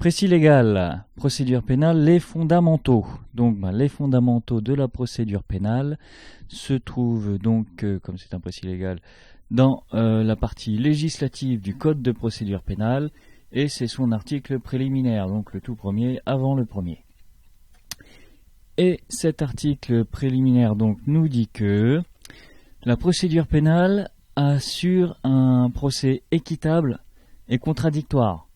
Précis légal, procédure pénale, les fondamentaux. Donc les fondamentaux de la procédure pénale se trouvent donc, comme c'est un précis légal, dans la partie législative du Code de procédure pénale, et c'est son article préliminaire, donc le tout premier avant le premier. Et cet article préliminaire donc nous dit que la procédure pénale assure un procès équitable et contradictoire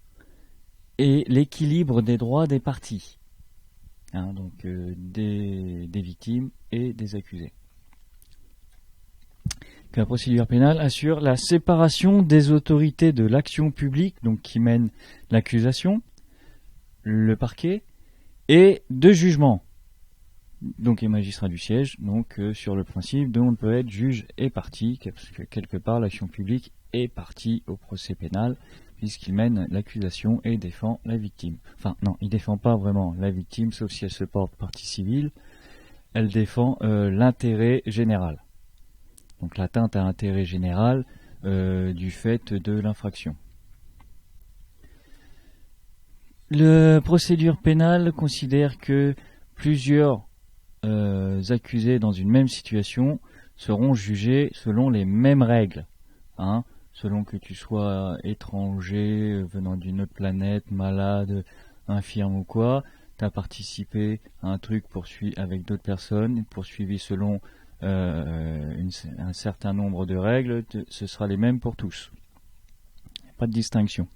et l'équilibre des droits des parties, donc des victimes et des accusés. Que la procédure pénale assure la séparation des autorités de l'action publique, donc qui mène l'accusation, le parquet, et de jugement, donc les magistrats du siège, donc sur le principe dont on peut être juge et partie, parce que quelque part l'action publique est partie au procès pénal, puisqu'il mène l'accusation et défend la victime. Enfin non, il ne défend pas vraiment la victime, sauf si elle se porte partie civile, elle défend l'intérêt général. Donc l'atteinte à l'intérêt général du fait de l'infraction. La procédure pénale considère que plusieurs accusés dans une même situation seront jugés selon les mêmes règles, selon que tu sois étranger, venant d'une autre planète, malade, infirme ou quoi, tu as participé à un truc avec d'autres personnes, poursuivi selon un certain nombre de règles, ce sera les mêmes pour tous. Pas de distinction.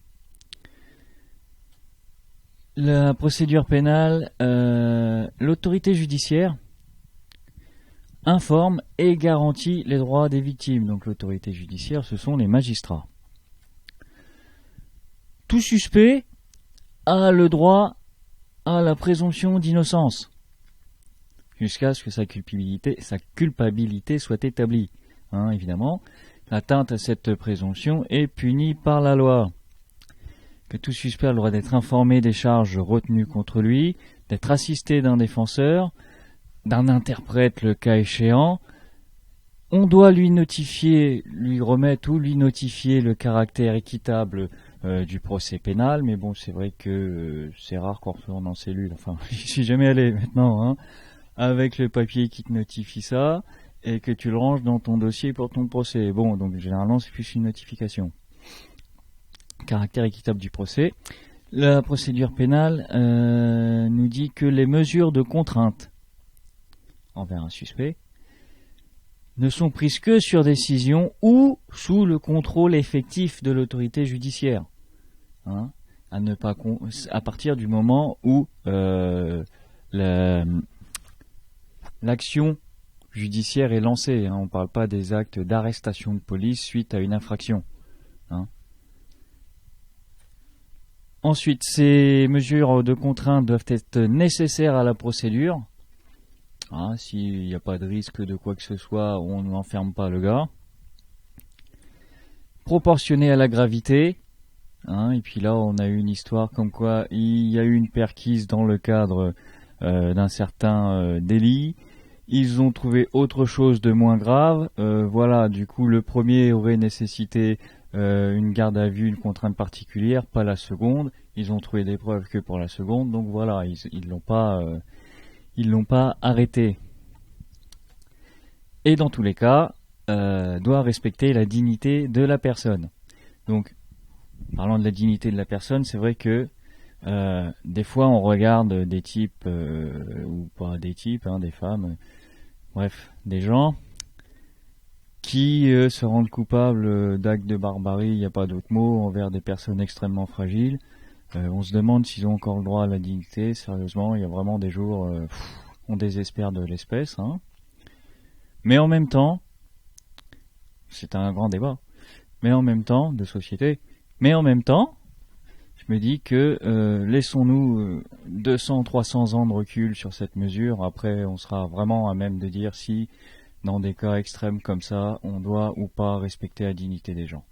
La procédure pénale, l'autorité judiciaire informe et garantit les droits des victimes. Donc l'autorité judiciaire, ce sont les magistrats. Tout suspect a le droit à la présomption d'innocence, jusqu'à ce que sa culpabilité soit établie. Évidemment, l'atteinte à cette présomption est punie par la loi. Que tout suspect a le droit d'être informé des charges retenues contre lui, d'être assisté d'un défenseur, d'un interprète le cas échéant. On doit lui notifier le caractère équitable du procès pénal, mais bon, c'est vrai que c'est rare qu'on retourne en cellule. Enfin, j'y suis jamais allé maintenant, avec le papier qui te notifie ça, et que tu le ranges dans ton dossier pour ton procès. Bon, donc généralement, c'est plus une notification. Caractère équitable du procès. La procédure pénale nous dit que les mesures de contrainte envers un suspect ne sont prises que sur décision ou sous le contrôle effectif de l'autorité judiciaire. À partir du moment où l'action judiciaire est lancée. On ne parle pas des actes d'arrestation de police suite à une infraction. Ensuite, ces mesures de contrainte doivent être nécessaires à la procédure. S'il n'y a pas de risque de quoi que ce soit, on n'enferme pas le gars. Proportionnées à la gravité. Et puis là, on a eu une histoire comme quoi il y a eu une perquise dans le cadre d'un certain délit. Ils ont trouvé autre chose de moins grave. Du coup, le premier aurait nécessité une garde à vue, une contrainte particulière, pas la seconde. Ils ont trouvé des preuves que pour la seconde, donc voilà, ils l'ont pas arrêté. Et dans tous les cas, doit respecter la dignité de la personne. Donc, parlant de la dignité de la personne, c'est vrai que des fois on regarde des types, ou pas des types, des femmes, bref, des gens qui se rendent coupables d'actes de barbarie, il n'y a pas d'autre mot, envers des personnes extrêmement fragiles. On se demande s'ils ont encore le droit à la dignité. Sérieusement, il y a vraiment des jours on désespère de l'espèce. Mais en même temps, c'est un grand débat, mais en même temps, de société, mais en même temps, je me dis que laissons-nous 200-300 ans de recul sur cette mesure. Après, on sera vraiment à même de dire si, dans des cas extrêmes comme ça, on doit ou pas respecter la dignité des gens.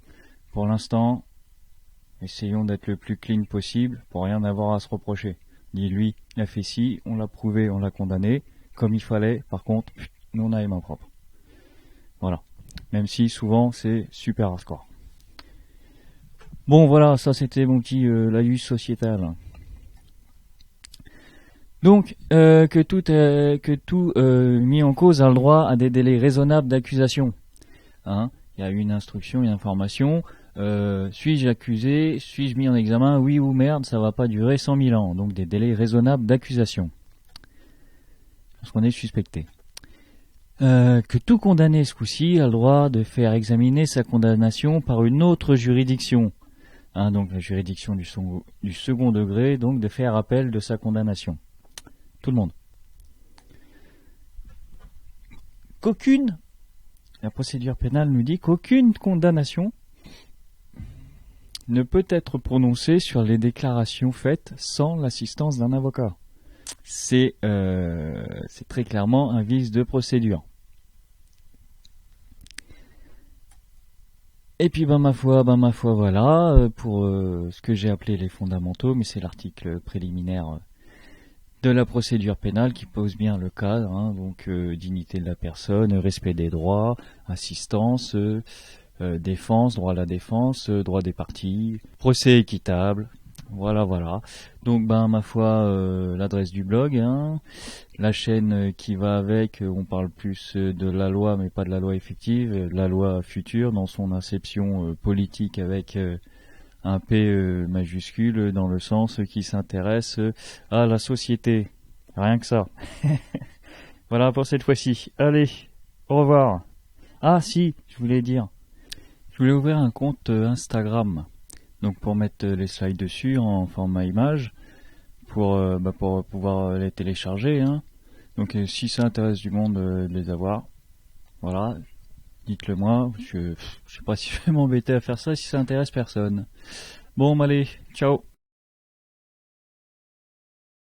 Pour l'instant, essayons d'être le plus clean possible pour rien avoir à se reprocher. Lui, il a fait ci, on l'a prouvé, on l'a condamné, comme il fallait. Par contre, nous on a les mains propres. Voilà. Même si souvent c'est super hardcore. Bon voilà, ça c'était mon petit laïus sociétal. Donc, que tout mis en cause a le droit à des délais raisonnables d'accusation. Hein, il y a une instruction, une information. Suis-je accusé? Suis-je mis en examen? Oui ou merde, ça va pas durer 100 000 ans. Donc des délais raisonnables d'accusation. Parce qu'on est suspecté. Que tout condamné ce coup-ci a le droit de faire examiner sa condamnation par une autre juridiction. Hein, donc la juridiction du second degré, donc de faire appel de sa condamnation. Tout le monde. La procédure pénale nous dit qu'aucune condamnation ne peut être prononcée sur les déclarations faites sans l'assistance d'un avocat. C'est très clairement un vice de procédure. Et puis ma foi, voilà, pour ce que j'ai appelé les fondamentaux, mais c'est l'article préliminaire de la procédure pénale qui pose bien le cadre, hein, donc dignité de la personne, respect des droits, assistance, défense, droit à la défense, droit des parties, procès équitable, voilà. Donc ma foi, l'adresse du blog, hein, la chaîne qui va avec, on parle plus de la loi mais pas de la loi effective, de la loi future dans son inception politique avec un P majuscule dans le sens qui s'intéresse à la société. Rien que ça. Voilà pour cette fois-ci. Allez, au revoir. Ah si, je voulais dire. Je voulais ouvrir un compte Instagram. Donc pour mettre les slides dessus en format image. Pour pouvoir les télécharger. Hein. Donc si ça intéresse du monde de les avoir. Voilà. Dites-le moi. Je sais pas si je vais m'embêter à faire ça si ça intéresse personne. Bon, allez, ciao.